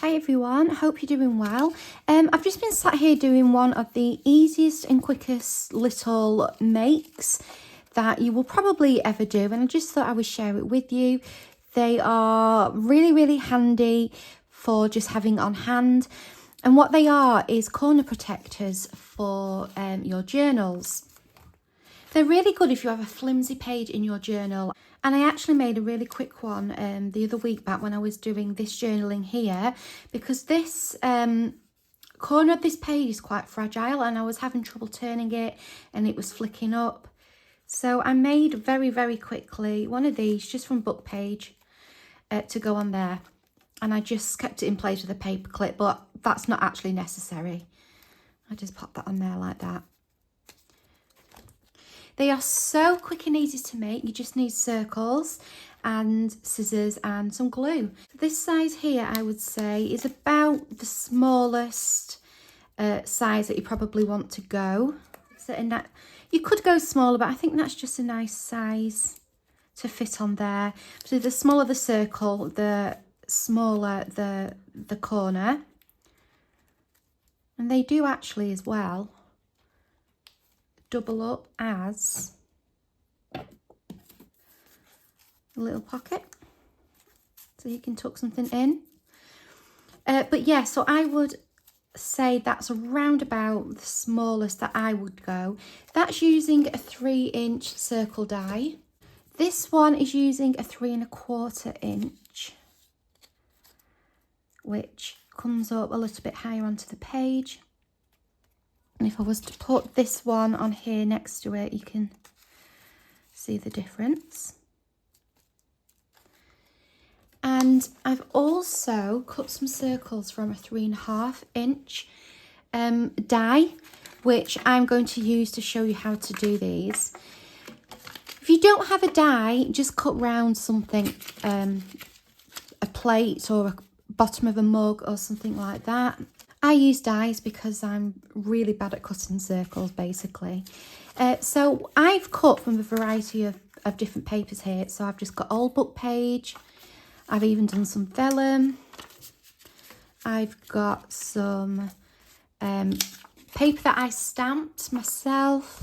Hi everyone, hope you're doing well. I've just been sat here doing one of the easiest and quickest little makes that you will probably ever do, and I just thought I would share it with you. They are really handy for just having on hand, and what they are is corner protectors for your journals. They're really good if you have a flimsy page in your journal. And I actually made a really quick one the other week back when I was doing this journaling here, because this corner of this page is quite fragile and I was having trouble turning it and it was flicking up. So I made very quickly one of these just from book page to go on there. And I just kept it in place with a paper clip, but that's not actually necessary. I just pop that on there like that. They are so quick and easy to make. You just need circles and scissors and some glue. This size here, I would say, is about the smallest size that you probably want to go. So in that, you could go smaller, but I think that's just a nice size to fit on there. So the smaller the circle, the smaller the corner. And they do actually as well double up as a little pocket, so you can tuck something in. But yeah, so I would say that's around about the smallest that I would go. That's using a 3-inch circle die. This one is using a 3¼ inch, which comes up a little bit higher onto the page. And if I was to put this one on here next to it, you can see the difference. And I've also cut some circles from a 3½ inch die, which I'm going to use to show you how to do these. If you don't have a die, just cut round something, a plate or a bottom of a mug or something like that. I use dies because I'm really bad at cutting circles, basically. So I've cut from a variety of different papers here. So I've just got old book page. I've even done some vellum. I've got some paper that I stamped myself.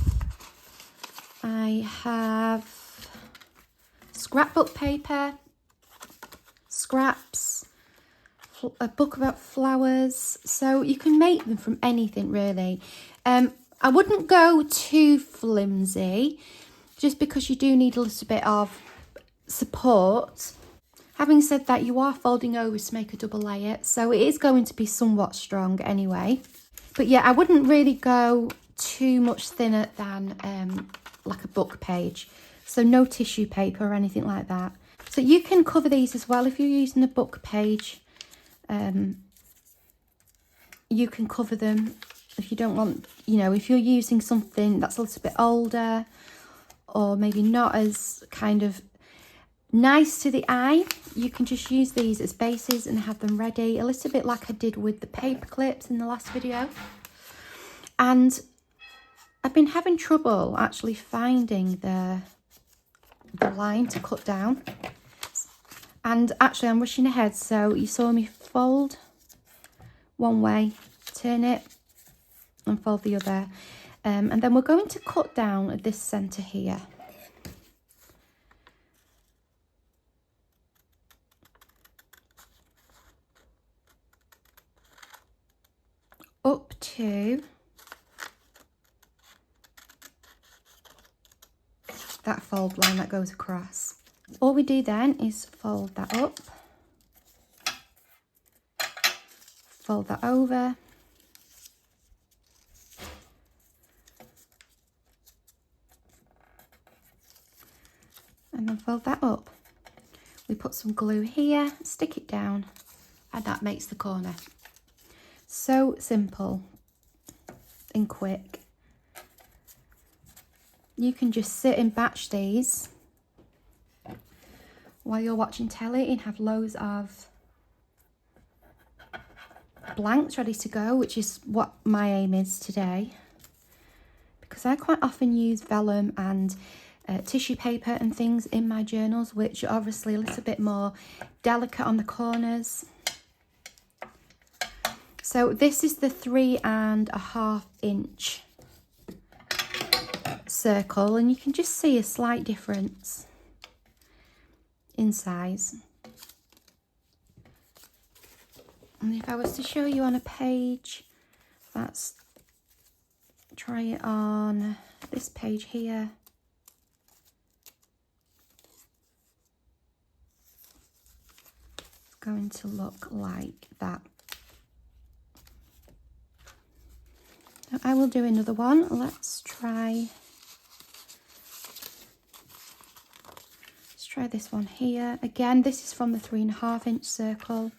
I have scrapbook paper, scraps, a book about flowers, so you can make them from anything really. I wouldn't go too flimsy, just because you do need a little bit of support. Having said that, you are folding over to make a double layer, so it is going to be somewhat strong anyway. But yeah, I wouldn't really go too much thinner than like a book page, so no tissue paper or anything like that. So you can cover these as well if you're using a book page. You can cover them if you don't want, you know, if you're using something that's a little bit older or maybe not as kind of nice to the eye, you can just use these as bases and have them ready, a little bit like I did with the paper clips in the last video. And I've been having trouble actually finding the line to cut down. And actually I'm rushing ahead, so you saw me fold one way, turn it and fold the other. And then we're going to cut down at this centre here. Up to that fold line that goes across. All we do then is fold that up, fold that over, and then fold that up. We put some glue here, stick it down, and that makes the corner. So simple and quick. You can just sit and batch these while you're watching telly and have loads of blanks ready to go, which is what my aim is today, because I quite often use vellum and tissue paper and things in my journals, which are obviously a little bit more delicate on the corners. So this is the 3.5 inch circle, and you can just see a slight difference in size. And if I was to show you on a page, try it on this page here. It's going to look like that. So I will do another one. Let's try this one here. Again, this is from the 3.5 inch circle.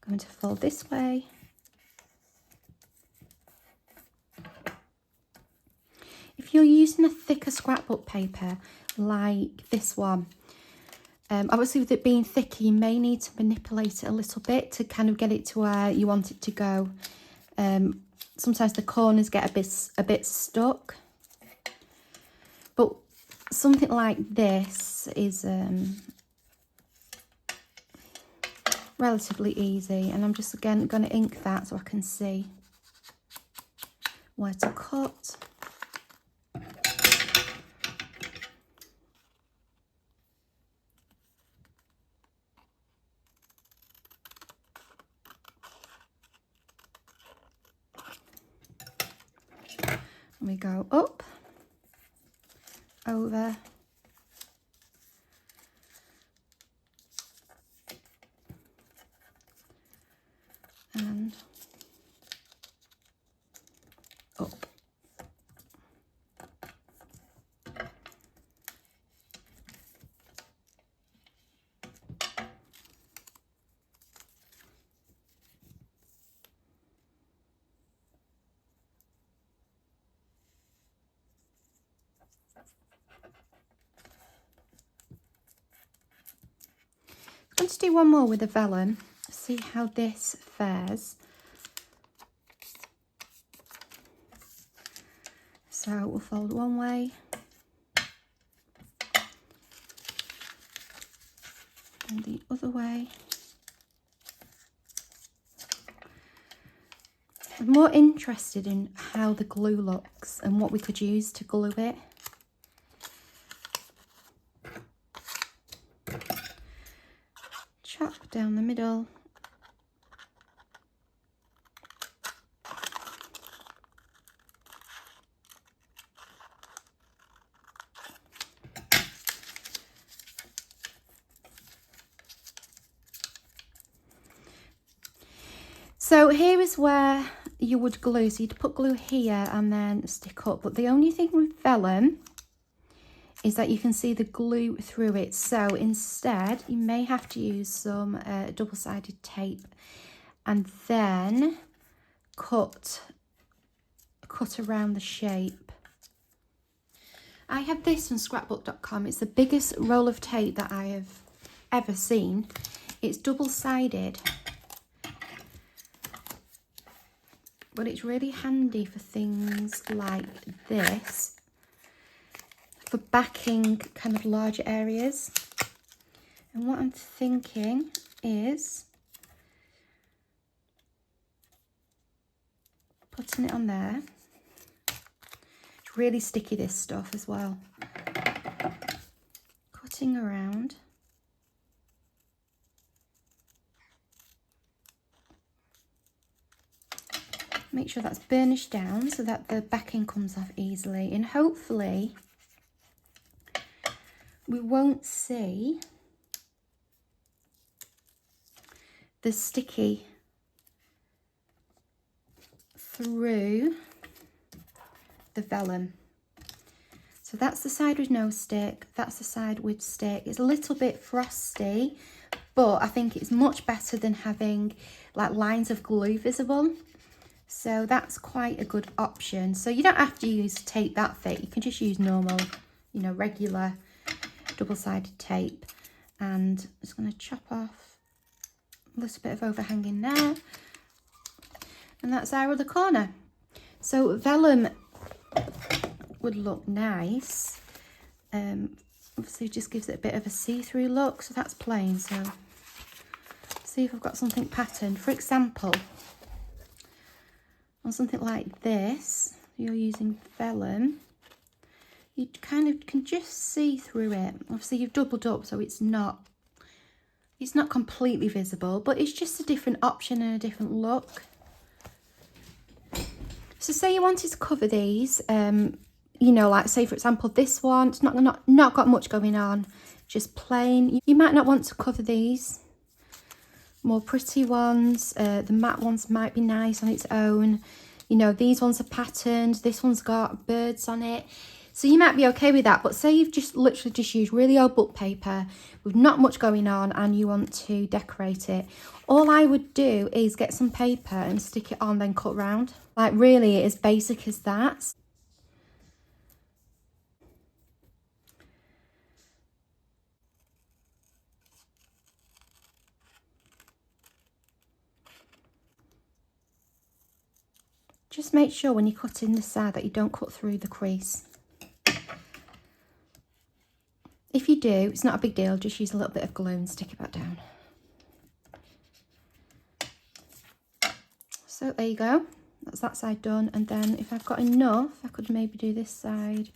I'm going to fold this way. If you're using a thicker scrapbook paper like this one, obviously with it being thicker, you may need to manipulate it a little bit to kind of get it to where you want it to go. Sometimes the corners get a bit stuck, but something like this is relatively easy, and I'm just again going to ink that so I can see where to cut. And we go up, over, and up. I'm going to do one more with a vellum, see how this fares. So we'll fold one way, and the other way. I'm more interested in how the glue looks and what we could use to glue it. Chop down the middle. So here is where you would glue. So you'd put glue here and then stick up. But the only thing with vellum is that you can see the glue through it. So instead, you may have to use some double-sided tape and then cut around the shape. I have this from scrapbook.com. It's the biggest roll of tape that I have ever seen. It's double-sided, but it's really handy for things like this, for backing kind of larger areas. And what I'm thinking is putting it on there. It's really sticky, this stuff as well. Cutting around. Make sure that's burnished down so that the backing comes off easily, and hopefully we won't see the sticky through the vellum. So that's the side with no stick, that's the side with stick. It's a little bit frosty, but I think it's much better than having like lines of glue visible. So that's quite a good option. So you don't have to use tape that thick. You can just use normal, you know, regular double-sided tape. And I'm just going to chop off a little bit of overhanging there. And that's our other corner. So vellum would look nice. Obviously it just gives it a bit of a see-through look. So that's plain. So see if I've got something patterned. For example, on something like this, you're using vellum, you kind of can just see through it. Obviously you've doubled up, so it's not completely visible, but it's just a different option and a different look. So say you wanted to cover these, you know, like say for example this one, it's not got much going on, just plain. You might not want to cover these more pretty ones. The matte ones might be nice on its own. You know, these ones are patterned, this one's got birds on it, so you might be okay with that. But say you've just literally just used really old book paper with not much going on and you want to decorate it, all I would do is get some paper and stick it on, then cut round. Like really, as basic as that. Just make sure when you cut in the side that you don't cut through the crease. If you do, it's not a big deal, just use a little bit of glue and stick it back down. So there you go, that's that side done. And then if I've got enough, I could maybe do this side.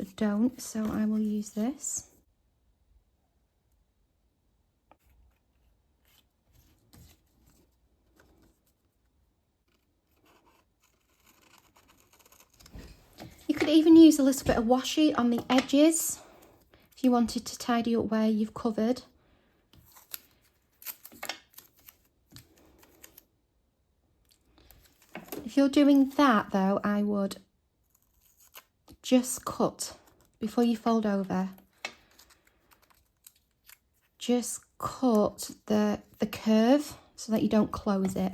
I don't, so I will use this. You could even use a little bit of washi on the edges if you wanted to tidy up where you've covered. If you're doing that though, I would just cut before you fold over. Just cut the curve so that you don't close it.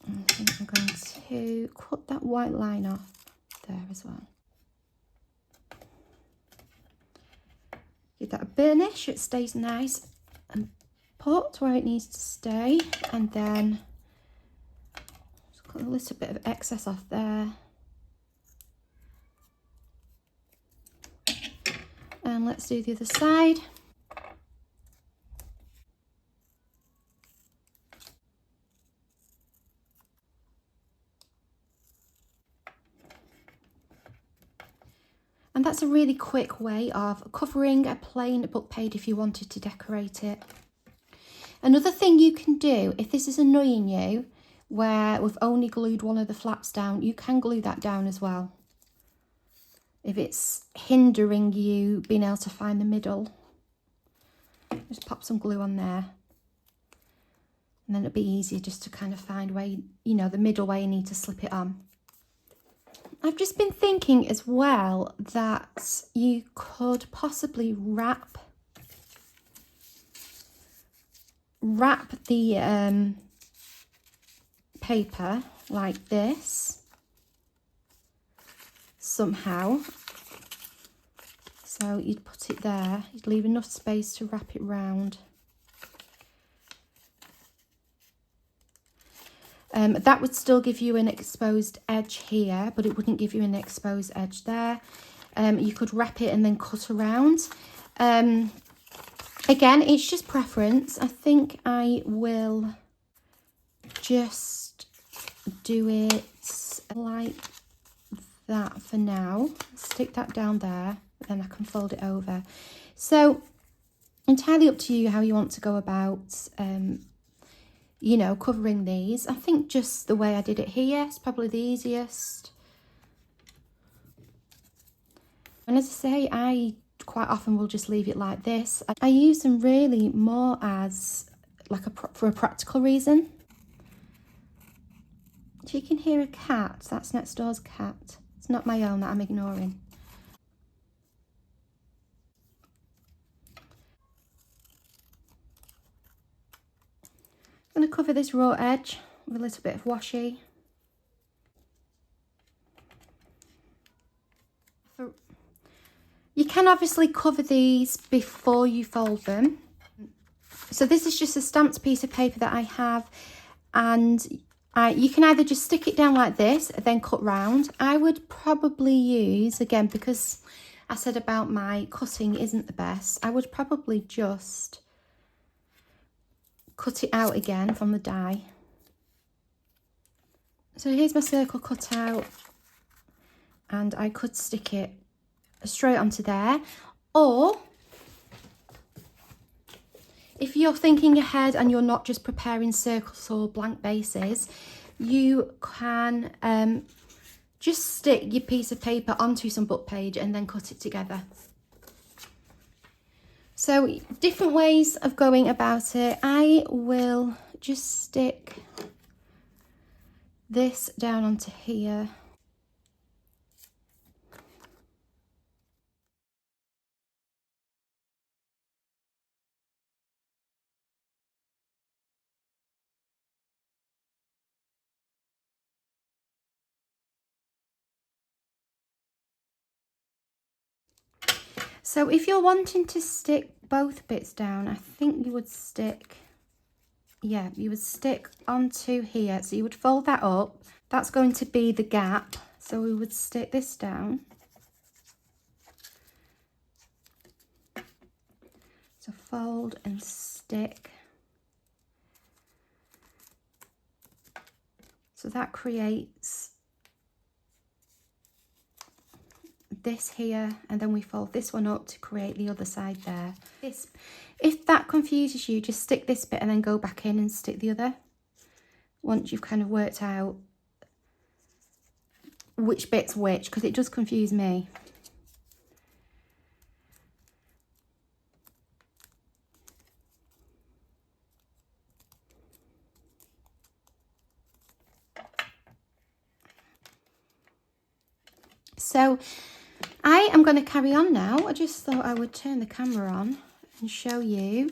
I think I'm going to cut that white line off there as well. Give that a burnish so it stays nice and put where it needs to stay, and then just cut a little bit of excess off there. And let's do the other side. And that's a really quick way of covering a plain book page if you wanted to decorate it. Another thing you can do, if this is annoying you, where we've only glued one of the flaps down, you can glue that down as well. If it's hindering you being able to find the middle, just pop some glue on there. And then it'll be easier just to kind of find where, you know, the middle where you need to slip it on. I've just been thinking as well that you could possibly wrap the paper like this somehow. So you'd put it there, you'd leave enough space to wrap it round. That would still give you an exposed edge here, but it wouldn't give you an exposed edge there. You could wrap it and then cut around. Again, it's just preference. I think I will just do it like that for now. Stick that down there, but then I can fold it over. So entirely up to you how you want to go about you know, covering these. I think just the way I did it here is probably the easiest. And as I say, I quite often will just leave it like this. I use them really more as like for a practical reason. If you can hear a cat, that's next door's cat. It's not my own that I'm ignoring. I'm going to cover this raw edge with a little bit of washi. You can obviously cover these before you fold them. So this is just a stamped piece of paper that I have, and you can either just stick it down like this and then cut round. I would probably use, again, because I said about my cutting isn't the best, I would probably just cut it out again from the die. So here's my circle cut out, and I could stick it straight onto there, or if you're thinking ahead and you're not just preparing circles or blank bases, you can just stick your piece of paper onto some book page and then cut it together. So different ways of going about it. I will just stick this down onto here. So if you're wanting to stick both bits down, I think you would stick, yeah, you would stick onto here. So you would fold that up. That's going to be the gap. So we would stick this down. So fold and stick. So that creates this here, and then we fold this one up to create the other side there. If that confuses you, just stick this bit and then go back in and stick the other, once you've kind of worked out which bit's which, because it does confuse me. So I am going to carry on now. I just thought I would turn the camera on and show you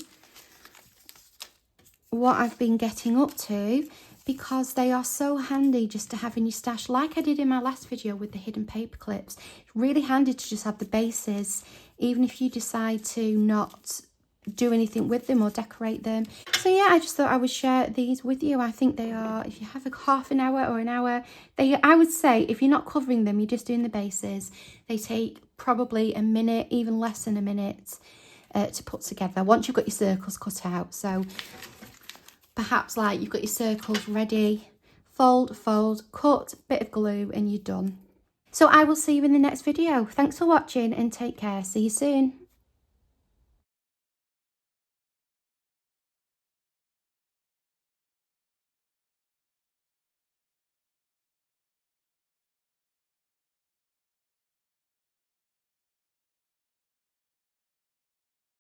what I've been getting up to, because they are so handy just to have in your stash, like I did in my last video with the hidden paper clips. It's really handy to just have the bases, even if you decide to not do anything with them or decorate them. So yeah, I just thought I would share these with you. I think they are, if you have a half an hour or an hour, I would say if you're not covering them, you're just doing the bases, they take probably a minute, even less than a minute to put together once you've got your circles cut out. So perhaps like you've got your circles ready, fold, cut, bit of glue, and you're done. So I will see you in the next video. Thanks for watching and take care. See you soon.